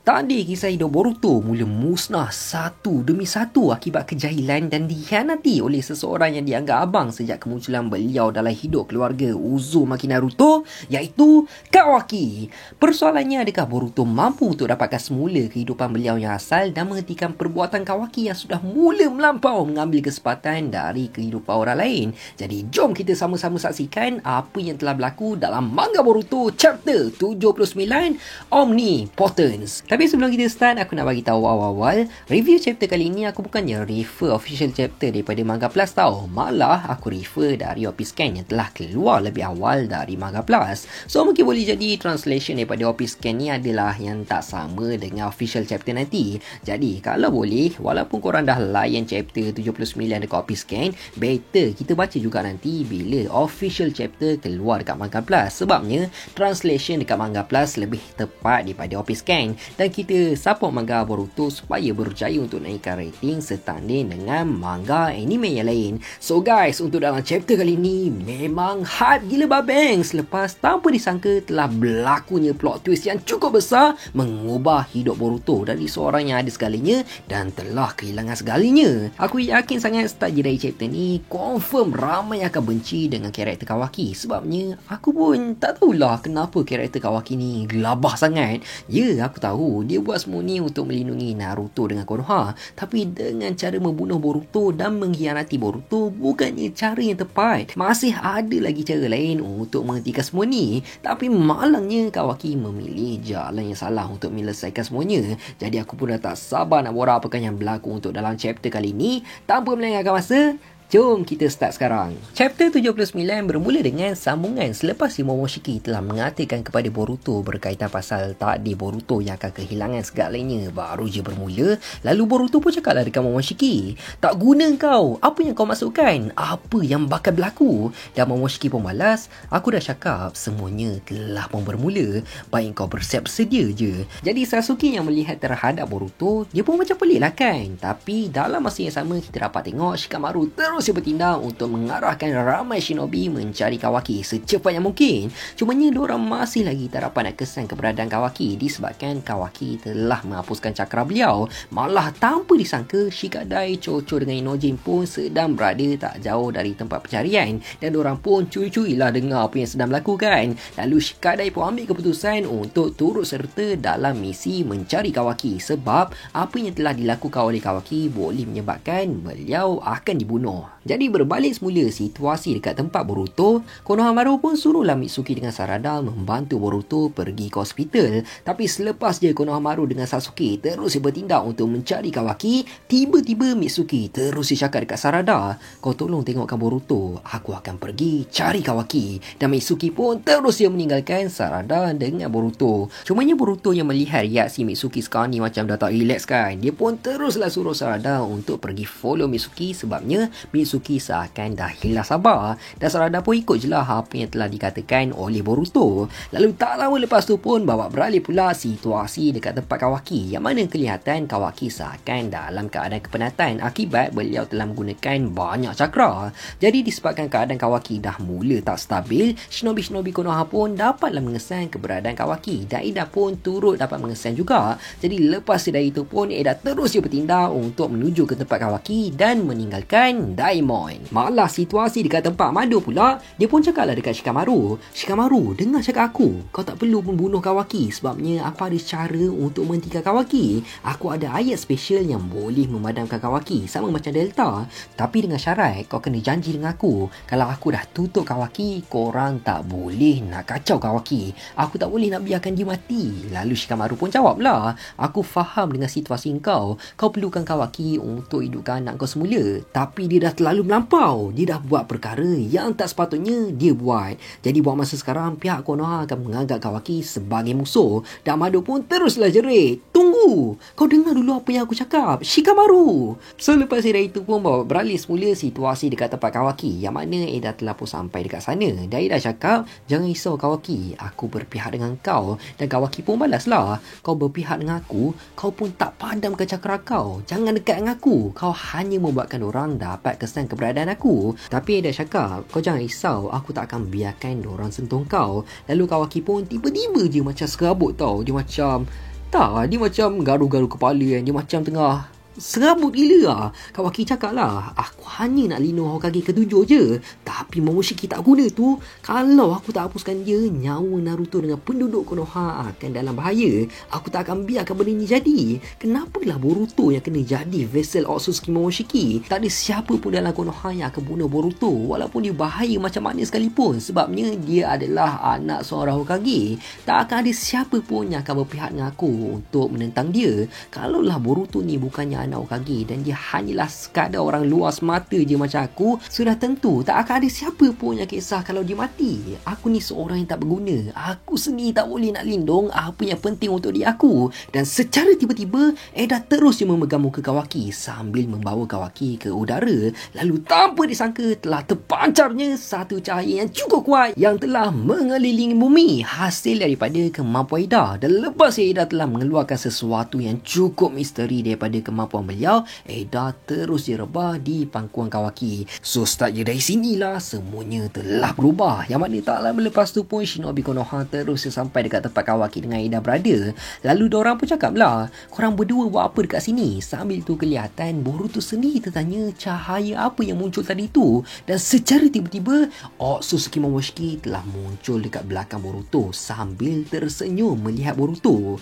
Tadi kisah hidup Boruto mula musnah satu demi satu akibat kejahilan dan dikhianati oleh seseorang yang dianggap abang sejak kemunculan beliau dalam hidup keluarga Uzumaki Naruto, iaitu Kawaki. Persoalannya, adakah Boruto mampu untuk dapatkan semula kehidupan beliau yang asal dan menghentikan perbuatan Kawaki yang sudah mula melampau mengambil kesempatan dari kehidupan orang lain? Jadi jom kita sama-sama saksikan apa yang telah berlaku dalam manga Boruto chapter 79 Omnipotence. Tapi sebelum kita start, aku nak bagi tahu awal-awal, review chapter kali ini aku bukannya refer official chapter daripada Manga Plus tau. Malah aku refer dari OP Scan yang telah keluar lebih awal dari Manga Plus. So mungkin boleh jadi translation daripada OP Scan ni adalah yang tak sama dengan official chapter nanti. Jadi kalau boleh, walaupun korang dah layan chapter 79 dekat OP Scan, better kita baca juga nanti bila official chapter keluar dekat Manga Plus. Sebabnya translation dekat Manga Plus lebih tepat daripada OP Scan. Dan kita support manga Boruto supaya berjaya untuk naikkan rating setanding dengan manga anime yang lain. So guys, untuk dalam chapter kali ni memang hype gila babeng selepas tanpa disangka telah berlakunya plot twist yang cukup besar mengubah hidup Boruto dari seorang yang ada segalanya dan telah kehilangan segalanya. Aku yakin sangat start je dari chapter ni confirm ramai akan benci dengan karakter Kawaki. Sebabnya aku pun tak tahulah kenapa karakter Kawaki ni gelabah sangat. Ya, aku tahu dia buat semua ni untuk melindungi Naruto dengan Konoha, tapi dengan cara membunuh Boruto dan mengkhianati Boruto bukannya cara yang tepat. Masih ada lagi cara lain untuk menghentikan semua ni, tapi malangnya Kawaki memilih jalan yang salah untuk menyelesaikan semuanya. Jadi aku pun dah tak sabar nak borak apakah yang berlaku untuk dalam chapter kali ni. Tanpa melengahkan masa, jom kita start sekarang. Chapter 79 bermula dengan sambungan selepas si Momoshiki telah mengatakan kepada Boruto berkaitan pasal takdir Boruto yang akan kehilangan segalanya baru je bermula. Lalu Boruto pun cakaplah dekat Momoshiki, tak guna kau, apa yang kau masukkan? Apa yang bakal berlaku? Dan Momoshiki pun balas, aku dah cakap semuanya telah pun bermula, baik kau bersiap sedia je. Jadi Sasuke yang melihat terhadap Boruto, dia pun macam pelik lah kan. Tapi dalam masa yang sama kita dapat tengok Shikamaru terus bertindak untuk mengarahkan ramai shinobi mencari Kawaki secepat yang mungkin. Cumanya diorang masih lagi tak dapat nak kesan keberadaan Kawaki disebabkan Kawaki telah menghapuskan cakra beliau. Malah tanpa disangka Shikadai, Chocho dengan Inojin pun sedang berada tak jauh dari tempat pencarian dan diorang pun curi-curi lah dengar apa yang sedang berlaku kan. Lalu Shikadai pun ambil keputusan untuk turut serta dalam misi mencari Kawaki sebab apa yang telah dilakukan oleh Kawaki boleh menyebabkan beliau akan dibunuh. Jadi berbalik semula situasi dekat tempat Boruto, Konohamaru pun suruhlah Mitsuki dengan Sarada membantu Boruto pergi ke hospital. Tapi selepas je Konohamaru dengan Sasuke terus bertindak untuk mencari Kawaki, tiba-tiba Mitsuki terus cakap dekat Sarada, kau tolong tengokkan Boruto, aku akan pergi cari Kawaki. Dan Mitsuki pun terus meninggalkan Sarada dengan Boruto. Cumanya Boruto yang melihat reaksi Mitsuki sekarang ni macam dah tak relax kan, dia pun teruslah suruh Sarada untuk pergi follow Mitsuki sebabnya Mitsuki seakan dah hilang sabar dan Sarada pun ikut je lah apa yang telah dikatakan oleh Boruto. Lalu tak lama lepas tu pun bawa beralih pula situasi dekat tempat Kawaki yang mana kelihatan Kawaki seakan dalam keadaan kepenatan akibat beliau telah menggunakan banyak cakra. Jadi disebabkan keadaan Kawaki dah mula tak stabil, shinobi-shinobi Konoha pun dapatlah mengesan keberadaan Kawaki dan Eda pun turut dapat mengesan juga. Jadi lepas dari itu pun Eda terus bertindak untuk menuju ke tempat Kawaki dan meninggalkan Daimon. Malah situasi dekat tempat Mado pula, dia pun cakaplah dekat Shikamaru, Shikamaru, dengar cakap aku, kau tak perlu membunuh Kawaki sebabnya aku ada cara untuk menghentikan Kawaki. Aku ada ayat special yang boleh memadamkan Kawaki sama macam Delta. Tapi dengan syarat kau kena janji dengan aku, kalau aku dah tutup Kawaki, korang tak boleh nak kacau Kawaki. Aku tak boleh nak biarkan dia mati. Lalu Shikamaru pun jawablah, aku faham dengan situasi kau perlukan Kawaki untuk hidupkan anak kau semula. Tapi dia dah terlalu melampau. Dia dah buat perkara yang tak sepatutnya dia buat. Jadi buat masa sekarang pihak Konoha akan menganggap Kawaki sebagai musuh. Dan Mado pun teruslah jerit, tunggu, kau dengar dulu apa yang aku cakap, Shikamaru. So lepas dari itu pun bawa beralih semula situasi dekat tempat Kawaki yang mana Eda telah pun sampai dekat sana. Dan Eda cakap, jangan risau Kawaki, aku berpihak dengan kau. Dan Kawaki pun balaslah, kau berpihak dengan aku, kau pun tak padamkan cakra kau. Jangan dekat dengan aku, kau hanya membuatkan orang dapat kesan keberadaan aku. Tapi Eda cakap, kau jangan risau, aku tak akan biarkan diorang sentuh kau. Lalu Kawaki pun tiba-tiba je macam serabut tau. Dia macam tak, dia macam garu-garu kepala kan. Dia macam tengah serabut gila lah. Kawaki cakap lah, aku hanya nak lindung Hokage ke-7 je. Tapi Momoshiki tak guna tu. Kalau aku tak hapuskan dia, nyawa Naruto dengan penduduk Konoha akan dalam bahaya. Aku tak akan biarkan benda ni jadi. Kenapalah Boruto yang kena jadi vessel Otsutsuki Momoshiki? Tak ada siapa pun dalam Konoha yang akan bunuh Boruto, walaupun dia bahaya macam mana sekalipun. Sebabnya dia adalah anak seorang Hokage. Tak akan ada siapa pun yang akan berpihak dengan aku untuk menentang dia. Kalaulah Boruto ni bukannya anak Hokage dan dia hanyalah sekadar orang luar semata je macam aku, sudah tentu tak akan ada siapa pun yang kisah kalau dia mati. Aku ni seorang yang tak berguna. Aku sendiri tak boleh nak lindung apa yang penting untuk diri aku. Dan secara tiba-tiba, Eda terus je memegang muka Kawaki sambil membawa Kawaki ke udara. Lalu tanpa disangka telah terpancarnya satu cahaya yang cukup kuat yang telah mengelilingi bumi, hasil daripada kemampuan Eda. Dan lepas Eda telah mengeluarkan sesuatu yang cukup misteri daripada kemampuan beliau, Eda terus direbah di pangkuan Kawaki. So start je dari sinilah semuanya telah berubah. Yang mana tak lama lepas tu pun Shinobi Konoha terus sampai dekat tempat Kawaki dengan Eda berada. Lalu diorang pun cakap lah, korang berdua buat apa dekat sini? Sambil tu kelihatan Boruto sendiri tertanya cahaya apa yang muncul tadi tu. Dan secara tiba-tiba Otsutsuki Momoshiki telah muncul dekat belakang Boruto sambil tersenyum melihat Boruto.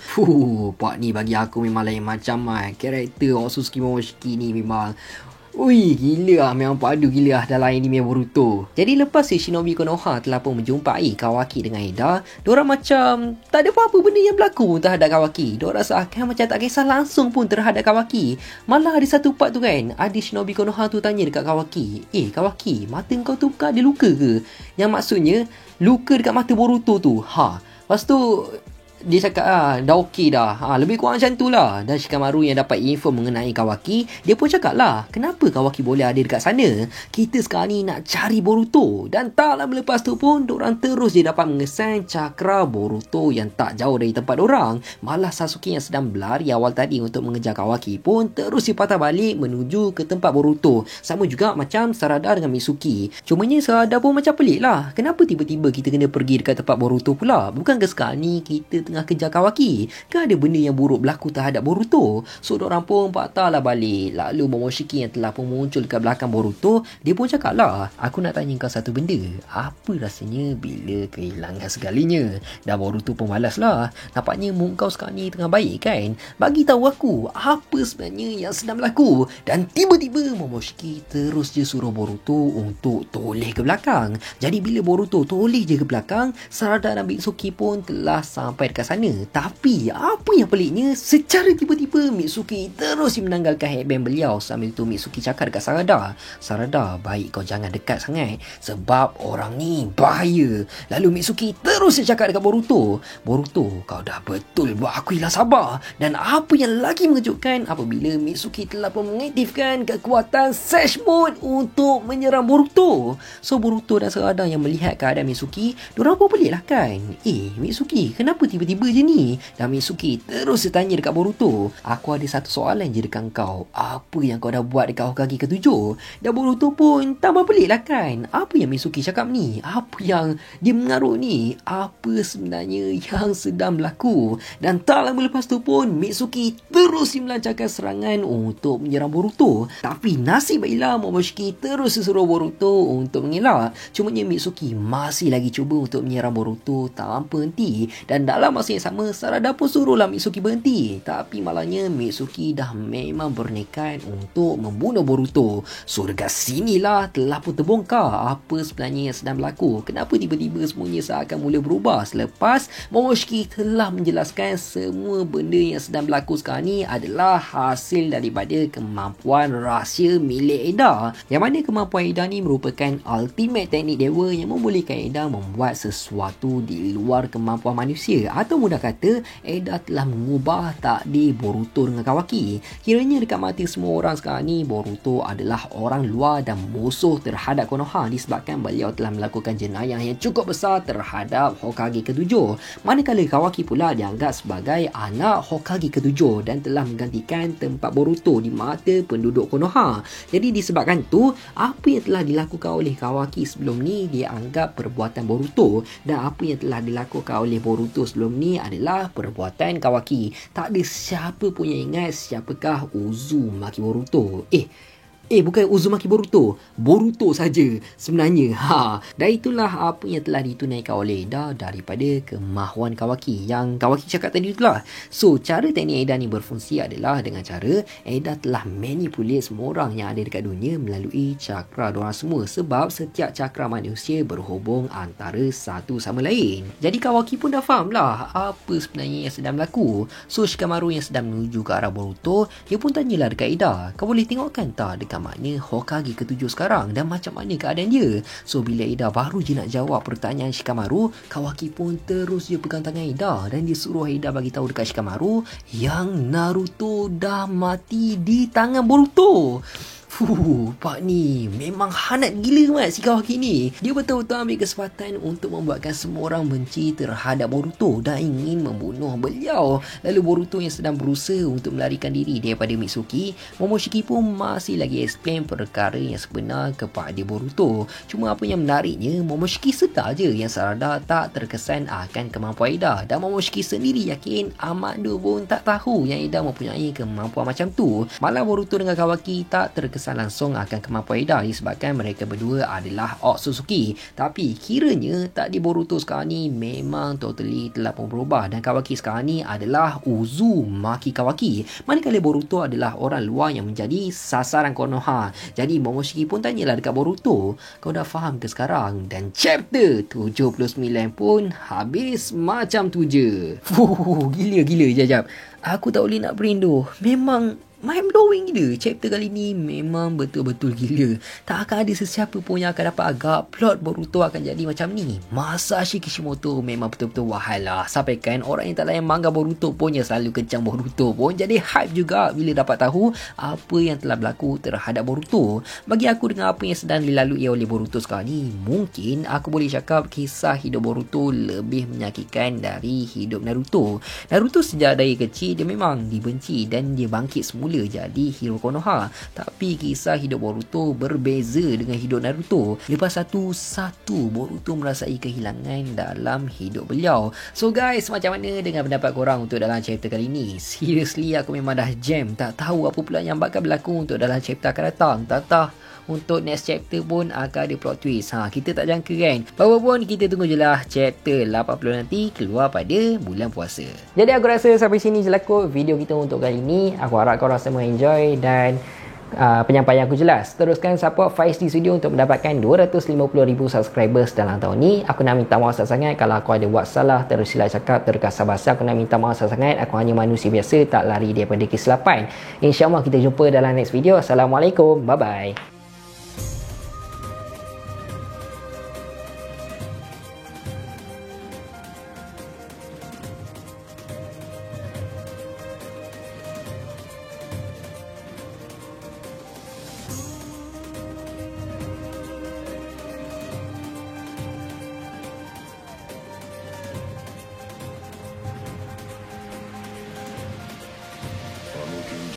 Pak ni bagi aku memang lain macam karakter Otsutsuki Momoshiki ni memang gila lah. Memang padu gila lah dalam anime Boruto. Jadi lepas Shinobi Konoha telah pun menjumpai Kawaki dengan Eda, diorang macam tak ada apa-apa benda yang berlaku terhadap Kawaki. Diorang seakan macam tak kisah langsung pun terhadap Kawaki. Malah ada satu part tu kan, ada Shinobi Konoha tu tanya dekat Kawaki, Kawaki, mata kau tu bukan ada luka ke? Yang maksudnya luka dekat mata Boruto tu. Lepas tu dia cakap dah okey dah. Lebih kurang macam tu lah. Dan Shikamaru yang dapat info mengenai Kawaki, dia pun cakap lah, kenapa Kawaki boleh ada dekat sana? Kita sekarang ni nak cari Boruto. Dan tak lama lepas tu pun diorang terus je dapat mengesan cakra Boruto yang tak jauh dari tempat diorang. Malah Sasuke yang sedang berlari awal tadi untuk mengejar Kawaki pun terus patah balik menuju ke tempat Boruto. Sama juga macam Sarada dengan Mitsuki. Cumanya Sarada pun macam pelik lah, kenapa tiba-tiba kita kena pergi dekat tempat Boruto pula? Bukankah sekarang ni kita tengah kejar Kawaki? Kan ada benda yang buruk berlaku terhadap Boruto? So diorang pun patahlah balik. Lalu Momoshiki yang telah pun muncul dekat belakang Boruto, dia pun cakap lah, aku nak tanya kau satu benda. Apa rasanya bila kehilangan segalanya? Dan Boruto pun malas lah, nampaknya mood kau sekarang ni tengah baik kan? Bagi tahu aku apa sebenarnya yang sedang berlaku. Dan tiba-tiba Momoshiki terus je suruh Boruto untuk toleh ke belakang. Jadi bila Boruto toleh je ke belakang, Sarada dan Mitsuki pun telah sampai dekat sana. Tapi apa yang peliknya, secara tiba-tiba Mitsuki terus menanggalkan headband beliau. Sambil tu Mitsuki cakap dekat Sarada, baik kau jangan dekat sangat sebab orang ni bahaya. Lalu Mitsuki terus cakap dekat Boruto, kau dah betul buat aku hilang sabar. Dan apa yang lagi mengejutkan, apabila Mitsuki telah pun mengaktifkan kekuatan Sash Mode untuk menyerang Boruto. So Boruto dan Sarada yang melihat keadaan Mitsuki, diorang pun pelik lah kan. Mitsuki, kenapa tiba-tiba je ni? Dan Mitsuki terus tanya dekat Boruto, aku ada satu soalan je dekat kau. Apa yang kau dah buat dekat Hokage ke-7? Dan Boruto pun tambah pelik lah kan. Apa yang Mitsuki cakap ni? Apa yang dia mengarut ni? Apa sebenarnya yang sedang berlaku? Dan tak lama lepas tu pun Mitsuki terus melancarkan serangan untuk menyerang Boruto. Tapi nasib baiklah Momoshiki terus suruh Boruto untuk mengelak. Cumanya Mitsuki masih lagi cuba untuk menyerang Boruto tanpa henti. Dan dalam masa yang sama, Sarada pun suruhlah Mitsuki berhenti. Tapi malangnya Mitsuki dah memang bernekat untuk membunuh Boruto. So dekat sinilah telah pun terbongkar apa sebenarnya yang sedang berlaku. Kenapa tiba-tiba semuanya seakan mula berubah selepas Momoshiki telah menjelaskan semua benda yang sedang berlaku sekarang ni adalah hasil daripada kemampuan rahsia milik Eda. Yang mana kemampuan Eda ni merupakan ultimate teknik dewa yang membolehkan Eda membuat sesuatu di luar kemampuan manusia. Atau mudah kata, Eda telah mengubah takdir Boruto dengan Kawaki. Kiranya dekat mata semua orang sekarang ni, Boruto adalah orang luar dan musuh terhadap Konoha disebabkan beliau telah melakukan jenayah yang cukup besar terhadap Hokage ke-7. Manakala Kawaki pula dianggap sebagai anak Hokage ke-7 dan telah menggantikan tempat Boruto di mata penduduk Konoha. Jadi disebabkan tu, apa yang telah dilakukan oleh Kawaki sebelum ni dianggap perbuatan Boruto, dan apa yang telah dilakukan oleh Boruto sebelum ni adalah perbuatan Kawaki. Tak ada siapa pun yang ingat siapakah Uzumaki Boruto. Bukan Uzumaki Boruto. Boruto saja sebenarnya. Dan itulah apa yang telah ditunaikan oleh Eda daripada kemahuan Kawaki. Yang Kawaki cakap tadi itulah. So, cara teknik Eda ni berfungsi adalah dengan cara Eda telah manipulate semua orang yang ada dekat dunia melalui cakra diorang semua. Sebab setiap cakra manusia berhubung antara satu sama lain. Jadi Kawaki pun dah faham lah apa sebenarnya yang sedang berlaku. So, Shikamaru yang sedang menuju ke arah Boruto, dia pun tanyalah dekat Eda, kau boleh tengokkan tak dekat mana Hokage ke-7 sekarang dan macam mana keadaan dia? So bila Eda baru je nak jawab pertanyaan Shikamaru, Kawaki pun terus je pegang tangan Eda dan dia suruh Eda bagi tahu dekat Shikamaru yang Naruto dah mati di tangan Boruto. Pak ni memang hanat gila mat si Kawaki ni. Dia betul-betul ambil kesempatan untuk membuatkan semua orang benci terhadap Boruto dan ingin membunuh beliau. Lalu Boruto yang sedang berusaha untuk melarikan diri daripada Mitsuki, Momoshiki pun masih lagi explain perkara yang sebenar kepada Boruto. Cuma apa yang menariknya, Momoshiki sedar je yang Sarada tak terkesan akan kemampuan Eda. Dan Momoshiki sendiri yakin Amado pun tak tahu yang Eda mempunyai kemampuan macam tu. Malah Boruto dengan Kawaki tak terkesan langsung akan kemampuan Eda disebabkan mereka berdua adalah Otsutsuki. Tapi kiranya takdir Boruto sekarang ni memang totally telah pun berubah dan Kawaki sekarang ni adalah Uzumaki Kawaki. Manakala Boruto adalah orang luar yang menjadi sasaran Konoha. Jadi Momoshiki pun tanyalah dekat Boruto, kau dah faham ke sekarang? Dan chapter 79 pun habis macam tu je. Gila jap. Aku tak boleh nak berindu. Memang mind blowing gila. Chapter kali ni memang betul-betul gila. Tak akan ada sesiapa pun yang akan dapat agak plot Boruto akan jadi macam ni. Masashi Kishimoto memang betul-betul wahai lah. Sampai kan orang yang tak layan manga Boruto pun yang selalu kencang Boruto pun jadi hype juga bila dapat tahu apa yang telah berlaku terhadap Boruto. Bagi aku dengan apa yang sedang dilalui oleh Boruto sekarang ni, mungkin aku boleh cakap kisah hidup Boruto lebih menyakitkan dari hidup Naruto. Naruto sejak dari kecil dia memang dibenci dan dia bangkit semula jadi hero Konoha. Tapi kisah hidup Boruto berbeza dengan hidup Naruto. Lepas satu-satu Boruto merasai kehilangan dalam hidup beliau. So guys, macam mana dengan pendapat korang untuk dalam chapter kali ni? Seriously aku memang dah jam. Tak tahu apa pula yang bakal berlaku untuk dalam chapter akan datang. Tak untuk next chapter pun akan ada plot twist. Kita tak jangka kan. Apa pun kita tunggu je lah chapter 80 nanti keluar pada bulan puasa. Jadi aku rasa sampai sini je lah kot video kita untuk kali ni. Aku harap korang semua enjoy dan penyampaian aku jelas. Teruskan support Faiz di Studio untuk mendapatkan 250,000 subscribers dalam tahun ni. Aku nak minta maaf sangat kalau aku ada buat salah, tersilap cakap, terkasar bahasa. Aku nak minta maaf sangat. Aku hanya manusia biasa, tak lari daripada kesilapan. InsyaAllah kita jumpa dalam next video. Assalamualaikum. Bye bye.